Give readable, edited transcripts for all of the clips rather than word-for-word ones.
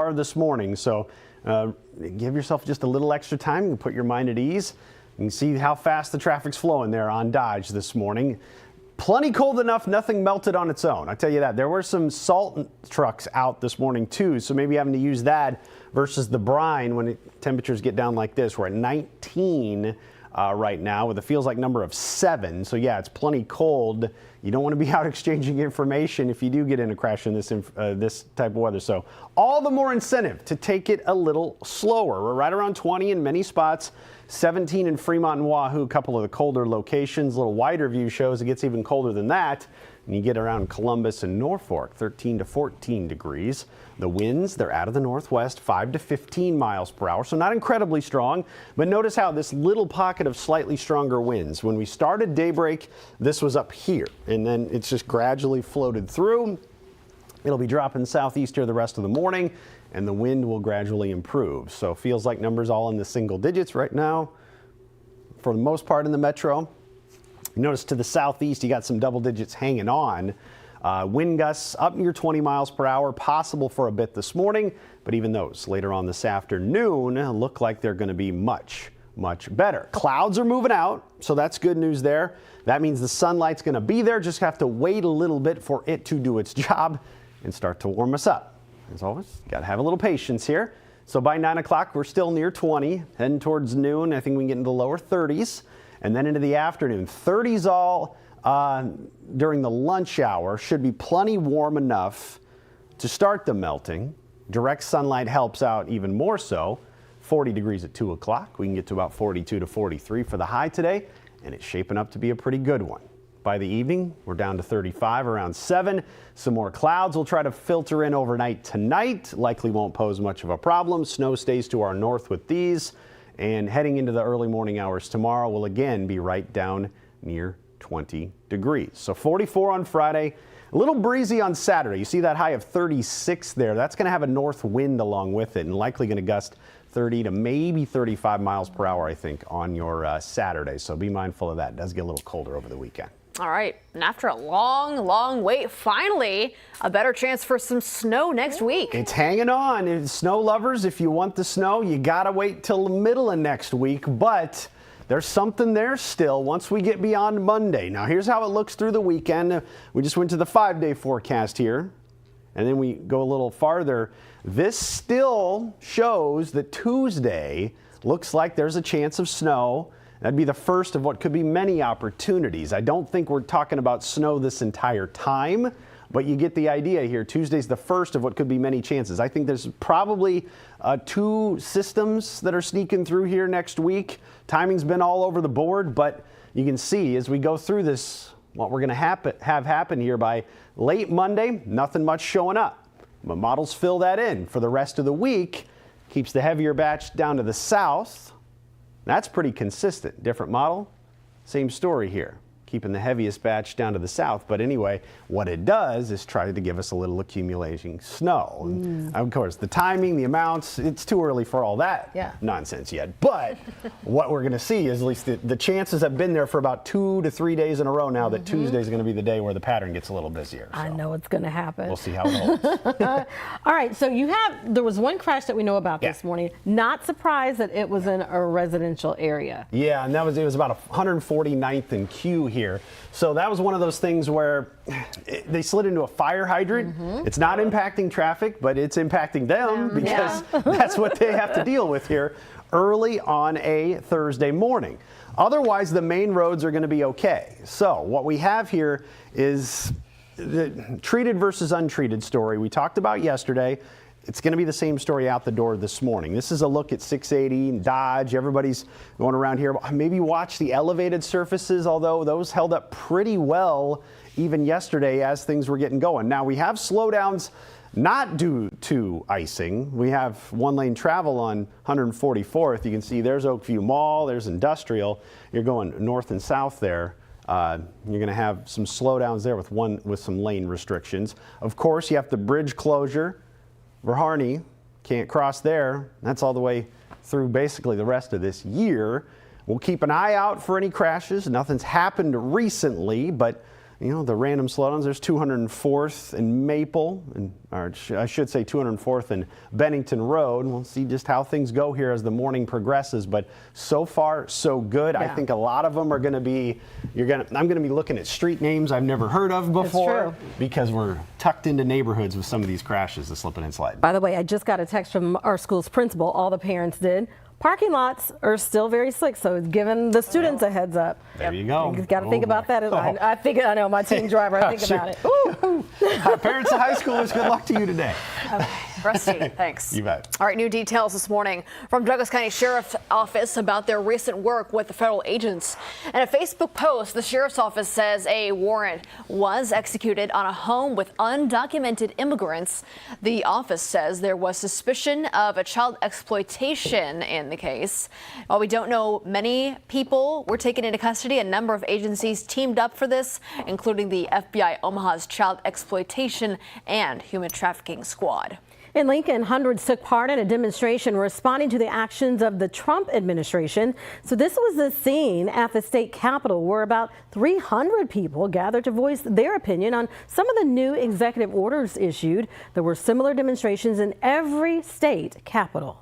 far this morning. So give yourself just a little extra time and put your mind at ease. You can see how fast the traffic's flowing there on Dodge this morning. Plenty cold enough, nothing melted on its own. I tell you that. There were some salt trucks out this morning too, so maybe having to use that versus the brine when temperatures get down like this. We're at 19 right now with a feels like number of 7. So yeah, it's plenty cold. You don't want to be out exchanging information if you do get in a crash in this type of weather. So all the more incentive to take it a little slower. We're right around 20 in many spots. 17 in Fremont and Wahoo, a couple of the colder locations. A little wider view shows it gets even colder than that. And you get around Columbus and Norfolk, 13 to 14 degrees. The winds, they're out of the northwest, 5 to 15 miles per hour, so not incredibly strong. But notice how this little pocket of slightly stronger winds, when we started daybreak, this was up here, and then it's just gradually floated through. It'll be dropping southeast here the rest of the morning, and the wind will gradually improve. So feels like numbers all in the single digits right now for the most part in the metro. You notice to the southeast, you got some double digits hanging on. Wind gusts up near 20 miles per hour, possible for a bit this morning, but even those later on this afternoon look like they're going to be much better. Clouds are moving out, so that's good news there. That means the sunlight's going to be there, just have to wait a little bit for it to do its job and start to warm us up. As always, got to have a little patience here. So by 9 o'clock, we're still near 20, heading towards noon. I think we can get into the lower 30s, and then into the afternoon. 30s all during the lunch hour. Should be plenty warm enough to start the melting. Direct sunlight helps out even more so. 40 degrees at 2 o'clock. We can get to about 42 to 43 for the high today, and it's shaping up to be a pretty good one. By the evening, we're down to 35 around 7. Some more clouds will try to filter in overnight tonight. Likely won't pose much of a problem. Snow stays to our north with these. And heading into the early morning hours tomorrow, will again be right down near 20 degrees. So 44 on Friday. A little breezy on Saturday. You see that high of 36 there. That's going to have a north wind along with it and likely going to gust 30 to maybe 35 miles per hour, I think, on your Saturday. So be mindful of that. It does get a little colder over the weekend. All right, and after a long wait, finally a better chance for some snow next week. It's hanging on. Snow lovers, if you want the snow, you gotta wait till the middle of next week, but there's something there still once we get beyond Monday. Now here's how it looks through the weekend. We just went to the 5-day forecast here, and then we go a little farther. This still shows that Tuesday looks like there's a chance of snow. That'd be the first of what could be many opportunities. I don't think we're talking about snow this entire time, but you get the idea here. Tuesday's the first of what could be many chances. I think there's probably 2 systems that are sneaking through here next week. Timing's been all over the board, but you can see as we go through this, what we're going to have happen here by late Monday, nothing much showing up. But models fill that in for the rest of the week. Keeps the heavier batch down to the south. That's pretty consistent. Different model, same story here. Keeping the heaviest batch down to the south. But anyway, what it does is try to give us a little accumulating snow. Of course, the timing, the amounts, it's too early for all that nonsense yet. But what we're going to see is at least the chances have been there for about 2 to 3 days in a row now that Tuesday is going to be the day where the pattern gets a little busier. So I know it's going to happen. We'll see how it holds. All right, so there was one crash that we know about this morning. Not surprised that it was in a residential area. Yeah, and it was about 149th and Q here. So that was one of those things where they slid into a fire hydrant. It's not impacting traffic, but it's impacting them because that's what they have to deal with here early on a Thursday morning. Otherwise, the main roads are going to be okay. So what we have here is the treated versus untreated story we talked about yesterday. It's going to be the same story out the door this morning. This is a look at 680 and Dodge. Everybody's going around here. Maybe watch the elevated surfaces, although those held up pretty well even yesterday as things were getting going. Now we have slowdowns not due to icing. We have one-lane travel on 144th. You can see there's Oakview Mall, there's Industrial. You're going north and south there. You're going to have some slowdowns there with some lane restrictions. Of course, you have the bridge closure. Verharney can't cross there. That's all the way through basically the rest of this year. We'll keep an eye out for any crashes. Nothing's happened recently, but you know, the random slowdowns. There's 204th and Maple, or I should say 204th and Bennington Road. We'll see just how things go here as the morning progresses, but so far so good. Yeah. I think a lot of them are going to be, I'm going to be looking at street names I've never heard of before because we're tucked into neighborhoods with some of these crashes, the slipping and sliding. By the way, I just got a text from our school's principal. All the parents did. Parking lots are still very slick, so it's giving the students a heads up. There you go. You got to think about that. I know my teen driver. I think about it. Ooh. Parents of high schoolers, good luck to you today. Okay. Rusty, thanks. You bet. All right, new details this morning from Douglas County Sheriff's Office about their recent work with the federal agents. In a Facebook post, the Sheriff's Office says a warrant was executed on a home with undocumented immigrants. The office says there was suspicion of a child exploitation in the case. While we don't know many people were taken into custody, a number of agencies teamed up for this, including the FBI Omaha's Child Exploitation and Human Trafficking Squad. In Lincoln, hundreds took part in a demonstration responding to the actions of the Trump administration. So this was the scene at the state capitol where about 300 people gathered to voice their opinion on some of the new executive orders issued. There were similar demonstrations in every state capitol.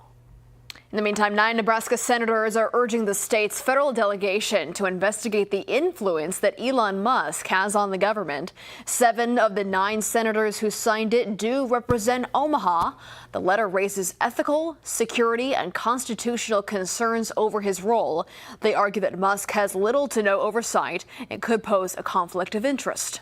In the meantime, 9 Nebraska senators are urging the state's federal delegation to investigate the influence that Elon Musk has on the government. 7 of the 9 senators who signed it do represent Omaha. The letter raises ethical, security, and constitutional concerns over his role. They argue that Musk has little to no oversight and could pose a conflict of interest.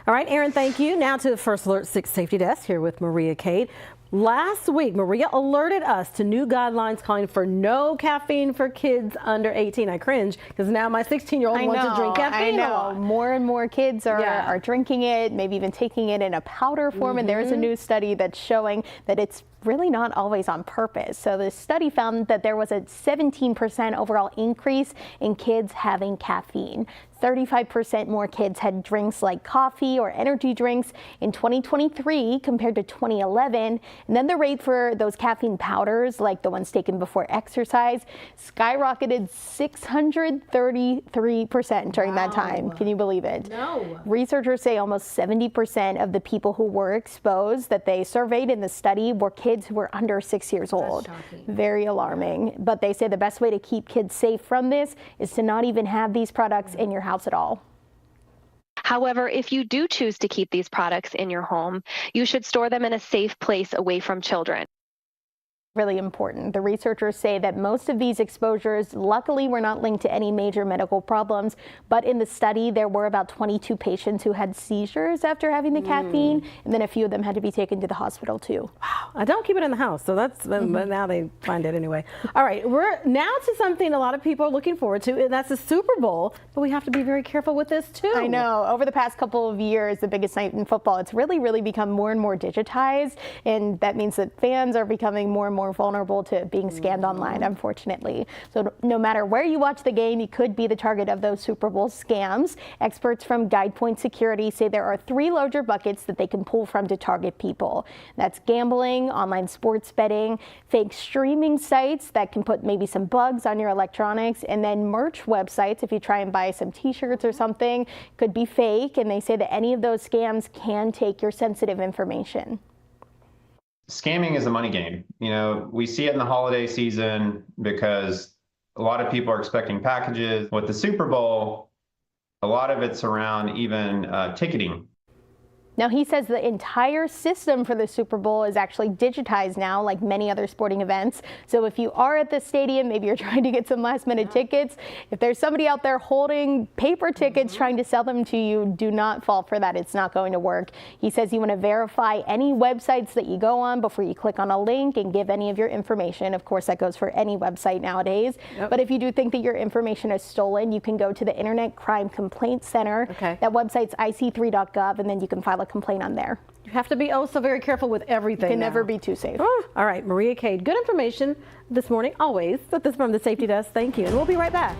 All right, Aaron, thank you. Now to the First Alert 6 Safety Desk here with Maria Cade. Last week, Maria alerted us to new guidelines calling for no caffeine for kids under 18. I cringe because now my 16-year-old wants to drink caffeine. I know. More and more kids are drinking it, maybe even taking it in a powder form. And there's a new study that's showing that it's really not always on purpose. So the study found that there was a 17% overall increase in kids having caffeine. 35% more kids had drinks like coffee or energy drinks in 2023 compared to 2011. And then the rate for those caffeine powders, like the ones taken before exercise, skyrocketed 633% during that time. Can you believe it? No. Researchers say almost 70% of the people who were exposed that they surveyed in the study were kids who were under 6 years old. Very alarming. But they say the best way to keep kids safe from this is to not even have these products in your house at all. However, if you do choose to keep these products in your home, you should store them in a safe place away from children. Really important. The researchers say that most of these exposures luckily were not linked to any major medical problems, but in the study there were about 22 patients who had seizures after having the caffeine, and then a few of them had to be taken to the hospital too. Wow. I don't keep it in the house, so that's now they find it anyway. All right, we're now to something a lot of people are looking forward to, and that's the Super Bowl, but we have to be very careful with this too. I know. Over the past couple of years, the biggest night in football, it's really become more and more digitized, and that means that fans are becoming more and more vulnerable to being scammed online, unfortunately. So no matter where you watch the game, you could be the target of those Super Bowl scams. Experts from GuidePoint Security say there are 3 larger buckets that they can pull from to target people. That's gambling, online sports betting, fake streaming sites that can put maybe some bugs on your electronics, and then merch websites. If you try and buy some t-shirts or something, could be fake, and they say that any of those scams can take your sensitive information. Scamming is a money game. You know, we see it in the holiday season because a lot of people are expecting packages. With the Super Bowl, a lot of it's around even ticketing. Now, he says the entire system for the Super Bowl is actually digitized now, like many other sporting events. So if you are at the stadium, maybe you're trying to get some last-minute tickets, if there's somebody out there holding paper tickets trying to sell them to you, do not fall for that. It's not going to work. He says you want to verify any websites that you go on before you click on a link and give any of your information. Of course, that goes for any website nowadays. But if you do think that your information is stolen, you can go to the Internet Crime Complaint Center. That website's ic3.gov, and then you can file a complaint on there. You have to be so very careful with everything. You can never be too safe. All right, Maria Cade, good information this morning, always. This from the Safety Desk. Thank you, and we'll be right back.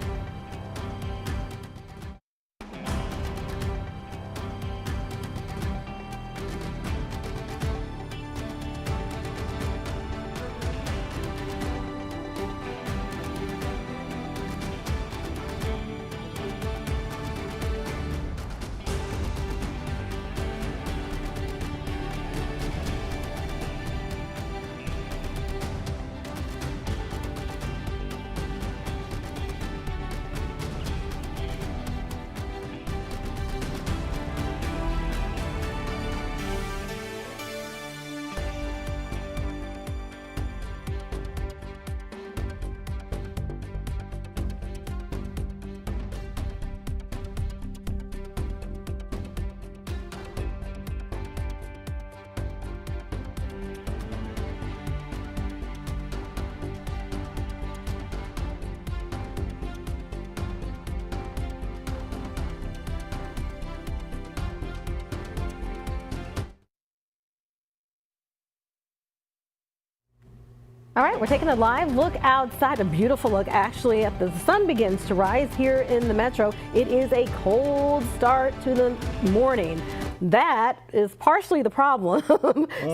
All right, we're taking a live look outside, a beautiful look actually at the sun begins to rise here in the metro. It is a cold start to the morning. That is partially the problem.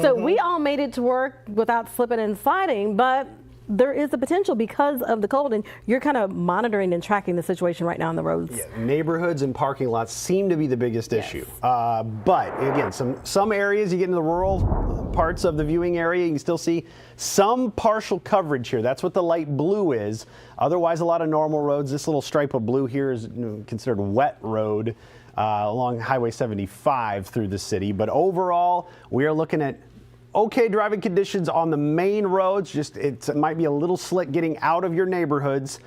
So we all made it to work without slipping and sliding, but there is a potential because of the cold, and you're kind of monitoring and tracking the situation right now on the roads. Yeah, neighborhoods and parking lots seem to be the biggest issue. But again, some areas, you get into the rural parts of the viewing area, you can still see some partial coverage here. That's what the light blue is. Otherwise, a lot of normal roads. This little stripe of blue here is considered wet road along Highway 75 through the city. But overall, we are looking at okay driving conditions on the main roads. Just it might be a little slick getting out of your neighborhoods.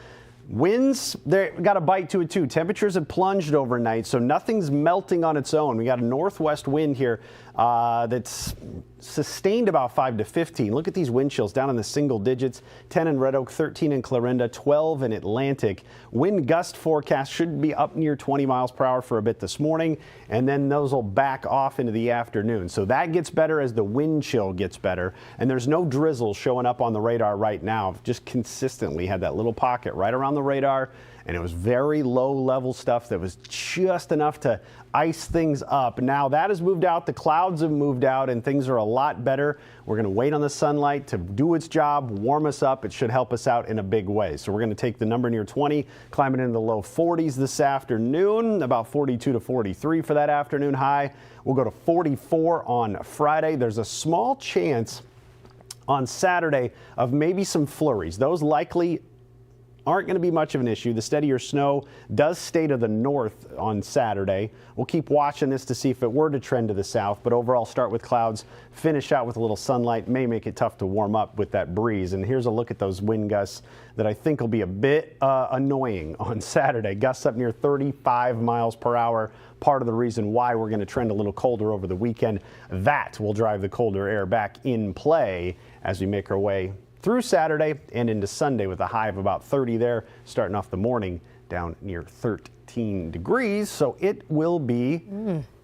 Winds, they got a bite to it too. Temperatures have plunged overnight, so nothing's melting on its own. We got a northwest wind here that's sustained about 5 to 15. Look at these wind chills down in the single digits. 10 in Red Oak, 13 in Clarinda, 12 in Atlantic. Wind gust forecast should be up near 20 miles per hour for a bit this morning, and then those will back off into the afternoon. So that gets better as the wind chill gets better, and there's no drizzle showing up on the radar right now. Just consistently had that little pocket right around the radar, and it was very low level stuff that was just enough to ice things up. Now that has moved out, the clouds have moved out, and things are a lot better. We're going to wait on the sunlight to do its job, warm us up. It should help us out in a big way. So we're going to take the number near 20, climbing into the low 40s this afternoon, about 42 to 43 for that afternoon high. We'll go to 44 on Friday. There's a small chance on Saturday of maybe some flurries. Those likely aren't going to be much of an issue. The steadier snow does stay to the north on Saturday. We'll keep watching this to see if it were to trend to the south, but overall start with clouds, finish out with a little sunlight, may make it tough to warm up with that breeze. And here's a look at those wind gusts that I think will be a bit annoying on Saturday. Gusts up near 35 miles per hour. Part of the reason why we're going to trend a little colder over the weekend. That will drive the colder air back in play as we make our way through Saturday and into Sunday with a high of about 30 there, starting off the morning down near 13 degrees. So it will be,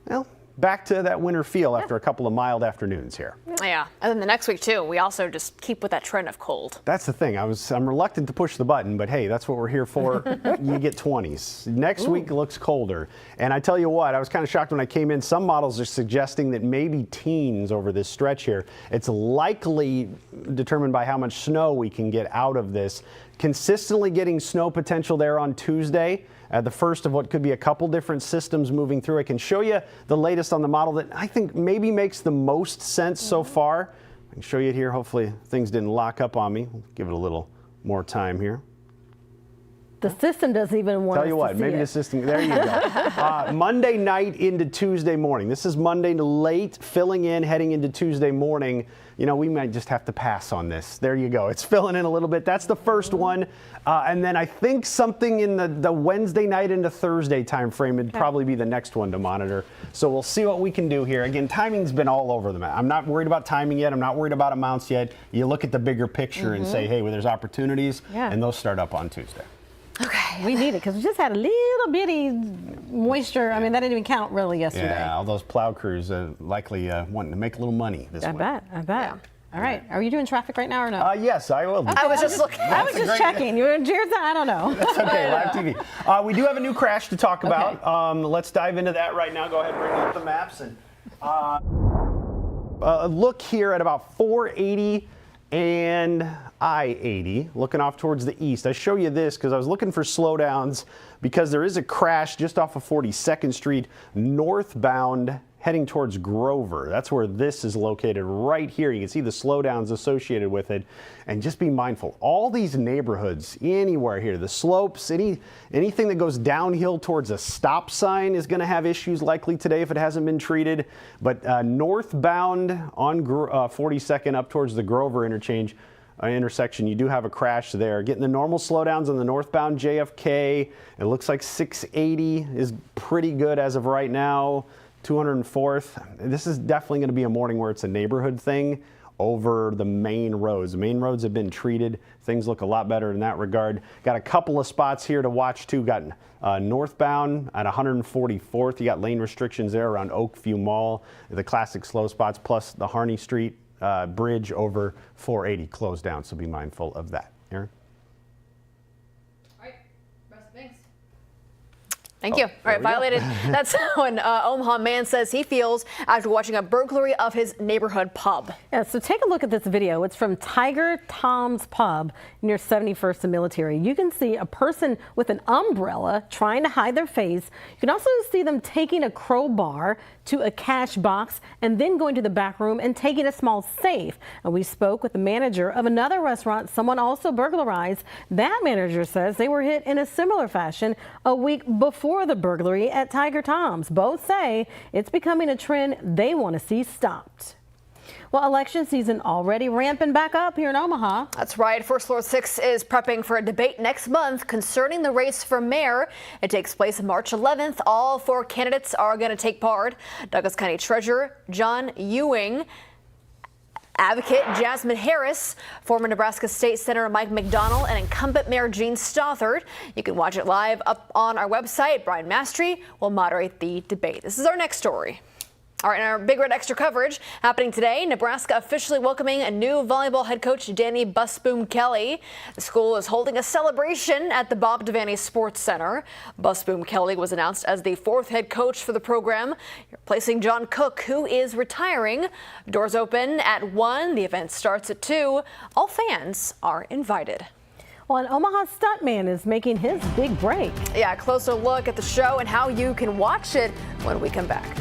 well, back to that winter feel after a couple of mild afternoons here. Yeah, and then the next week too, we also just keep with that trend of cold. That's the thing. I'm reluctant to push the button, but hey, that's what we're here for. You get 20s. Next week looks colder. And I tell you what, I was kind of shocked when I came in. Some models are suggesting that maybe teens over this stretch here. It's likely determined by how much snow we can get out of this. Consistently getting snow potential there on Tuesday. The first of what could be a couple different systems moving through. I can show you the latest on the model that I think maybe makes the most sense so far. I can show you it here. Hopefully things didn't lock up on me. We'll give it a little more time here. The system doesn't even want Tell you what, maybe the system, there you go. Monday night into Tuesday morning. This is Monday late, filling in, heading into Tuesday morning. You know, we might just have to pass on this. There you go. It's filling in a little bit. That's the first one. And then I think something in the Wednesday night into Thursday time frame would probably be the next one to monitor. So we'll see what we can do here. Again, timing's been all over the map. I'm not worried about timing yet. I'm not worried about amounts yet. You look at the bigger picture and say, hey, well, there's opportunities, and those start up on Tuesday. Okay. We need it because we just had a little bitty moisture. I mean, that didn't even count really yesterday. Yeah, all those plow crews likely wanting to make a little money this week. I bet. Yeah. All right. Are you doing traffic right now or no? Yes, I will. I was just looking. I was just checking. You're in Jared's. I don't know. That's okay. Live TV. We do have a new crash to talk about. Let's dive into that right now. Go ahead and bring up the maps and look here at about 480 and I-80, looking off towards the east. I show you this because I was looking for slowdowns because there is a crash just off of 42nd Street northbound heading towards Grover. That's where this is located right here. You can see the slowdowns associated with it. And just be mindful, all these neighborhoods, anywhere here, the slopes, anything that goes downhill towards a stop sign is gonna have issues likely today if it hasn't been treated. But northbound on 42nd up towards the Grover intersection, you do have a crash there. Getting the normal slowdowns on the northbound JFK. It looks like 680 is pretty good as of right now. 204th. This is definitely going to be a morning where it's a neighborhood thing over the main roads. The main roads have been treated. Things look a lot better in that regard. Got a couple of spots here to watch too. Got northbound at 144th. You got lane restrictions there around Oakview Mall, the classic slow spots, plus the Harney Street bridge over 480 closed down, so be mindful of that. Aaron? Thank you. All right, violated. That's how an Omaha man says he feels after watching a burglary of his neighborhood pub. Yeah, so take a look at this video. It's from Tiger Tom's Pub near 71st and Military. You can see a person with an umbrella trying to hide their face. You can also see them taking a crowbar to a cash box and then going to the back room and taking a small safe. And we spoke with the manager of another restaurant someone also burglarized. That manager says they were hit in a similar fashion a week before the burglary at Tiger Tom's. Both say it's becoming a trend they want to see stopped. Well, election season already ramping back up here in Omaha. That's right. First Floor 6 is prepping for a debate next month concerning the race for mayor. It takes place March 11th. All 4 candidates are going to take part. Douglas County Treasurer John Ewing, Advocate Jasmine Harris, former Nebraska State Senator Mike McDonald, and incumbent Mayor Gene Stothard. You can watch it live up on our website. Brian Mastry will moderate the debate. This is our next story. All right, in our Big Red Extra coverage happening today, Nebraska officially welcoming a new volleyball head coach, Danny Busboom Kelly. The school is holding a celebration at the Bob Devaney Sports Center. Busboom Kelly was announced as the 4th head coach for the program, replacing John Cook, who is retiring. Doors open at 1. The event starts at 2. All fans are invited. Well, an Omaha stuntman is making his big break. Yeah, a closer look at the show and how you can watch it when we come back.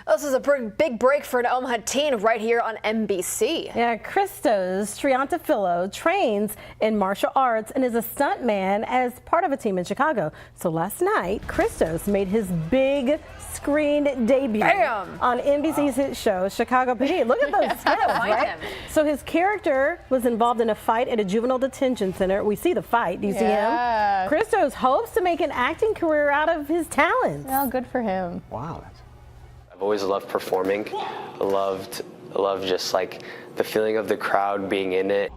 This is a big break for an Omaha teen right here on NBC. Yeah, Christos Triantafilo trains in martial arts and is a stuntman as part of a team in Chicago. So last night, Christos made his big screen debut on NBC's hit show, Chicago PD. Look at those skills, right? So his character was involved in a fight at a juvenile detention center. We see the fight. Do you see him? Christos hopes to make an acting career out of his talents. Oh, good for him. Wow. I've always loved performing. I loved just like the feeling of the crowd being in it.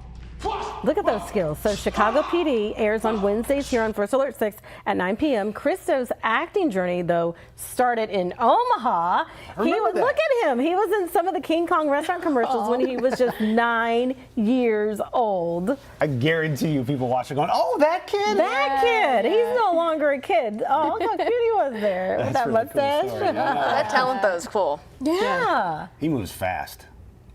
Look at those skills. So Chicago PD airs on Wednesdays here on First Alert 6 at 9 p.m. Christos' acting journey, though, started in Omaha. Look at him. He was in some of the King Kong restaurant commercials when he was just 9 years old. I guarantee you people watching going, oh, that kid? That kid. He's no longer a kid. Oh, look how cute he was there with that really mustache. cool story. That talent, though, is cool. Yeah. He moves fast.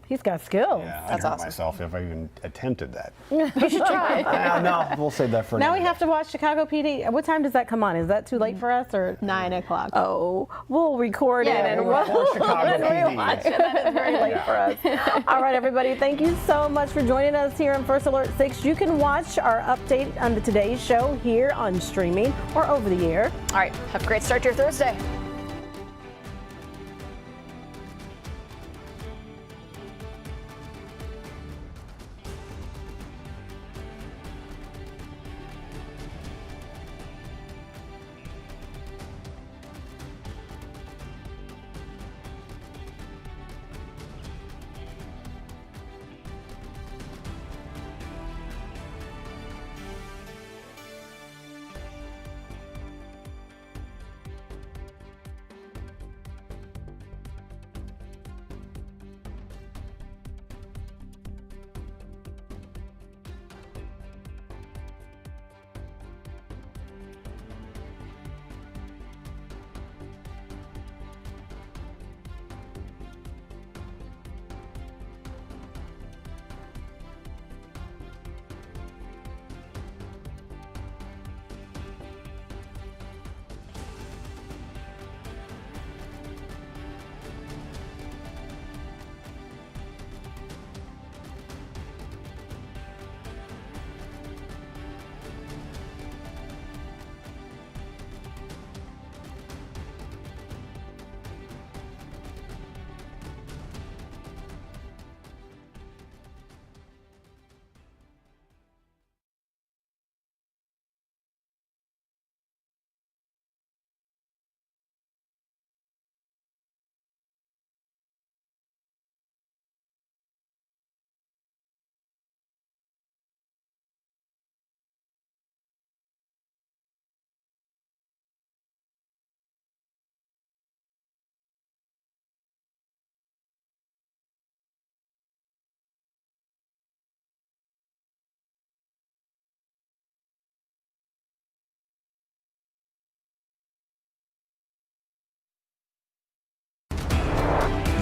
He's got skills. Yeah, I'd That's hurt awesome. myself if I even attempted that. You should try. No, we'll save that for Now another we have day. to watch Chicago PD. What time does that come on? Is that too late for us or? 9 o'clock. Oh, we'll record Yeah, it and we'll we'll Chicago PD. watch it. That is very late for us. All right, everybody. Thank you so much for joining us here on First Alert 6. You can watch our update on today's show here on streaming or over the air. All right, have a great start to your Thursday.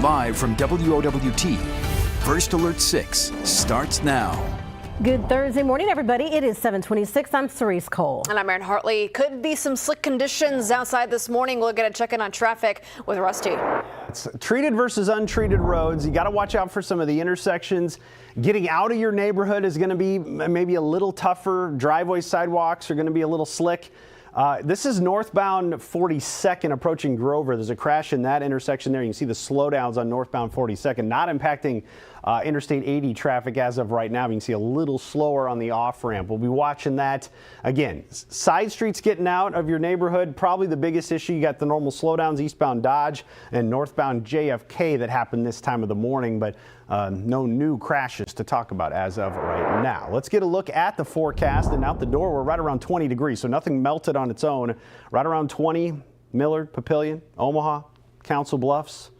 Live from WOWT, First Alert 6 starts now. Good Thursday morning, everybody. It is 7:26. I'm Cerise Cole. And I'm Erin Hartley. Could be some slick conditions outside this morning. We'll get a check in on traffic with Rusty. It's treated versus untreated roads. You got to watch out for some of the intersections. Getting out of your neighborhood is going to be maybe a little tougher. Driveway sidewalks are going to be a little slick. This is northbound 42nd approaching Grover. There's a crash in that intersection there. You can see the slowdowns on northbound 42nd, not impacting Interstate 80 traffic as of right now. You can see a little slower on the off ramp. We'll be watching that. Again, side streets getting out of your neighborhood, probably the biggest issue. You got the normal slowdowns, eastbound Dodge and northbound JFK that happened this time of the morning, but no new crashes to talk about as of right now. Let's get a look at the forecast, and out the door we're right around 20 degrees, so nothing melted on its own. Right around 20, Millard, Papillion, Omaha, Council Bluffs.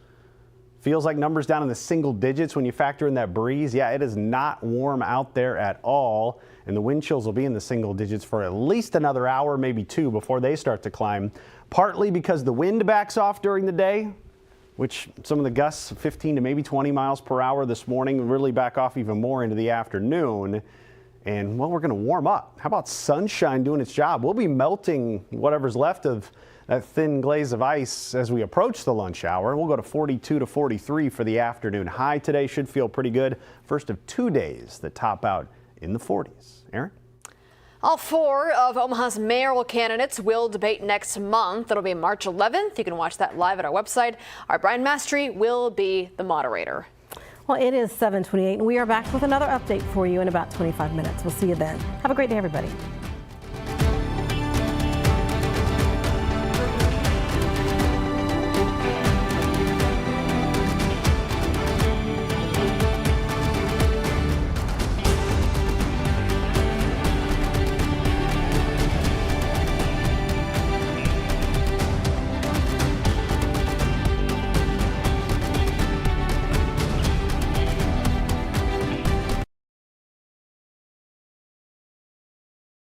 Feels like numbers down in the single digits when you factor in that breeze. Yeah, it is not warm out there at all, and the wind chills will be in the single digits for at least another hour, maybe two, before they start to climb. Partly because the wind backs off during the day, which some of the gusts 15 to maybe 20 miles per hour this morning really back off even more into the afternoon. And, well, we're going to warm up. How about sunshine doing its job? We'll be melting whatever's left of that thin glaze of ice as we approach the lunch hour. We'll go to 42 to 43 for the afternoon high today. Should feel pretty good. First of 2 days that top out in the 40s. Erin? All four of Omaha's mayoral candidates will debate next month. It'll be March 11th. You can watch that live at our website. Our Brian Mastry will be the moderator. Well, it is 7:28, and we are back with another update for you in about 25 minutes. We'll see you then. Have a great day, everybody.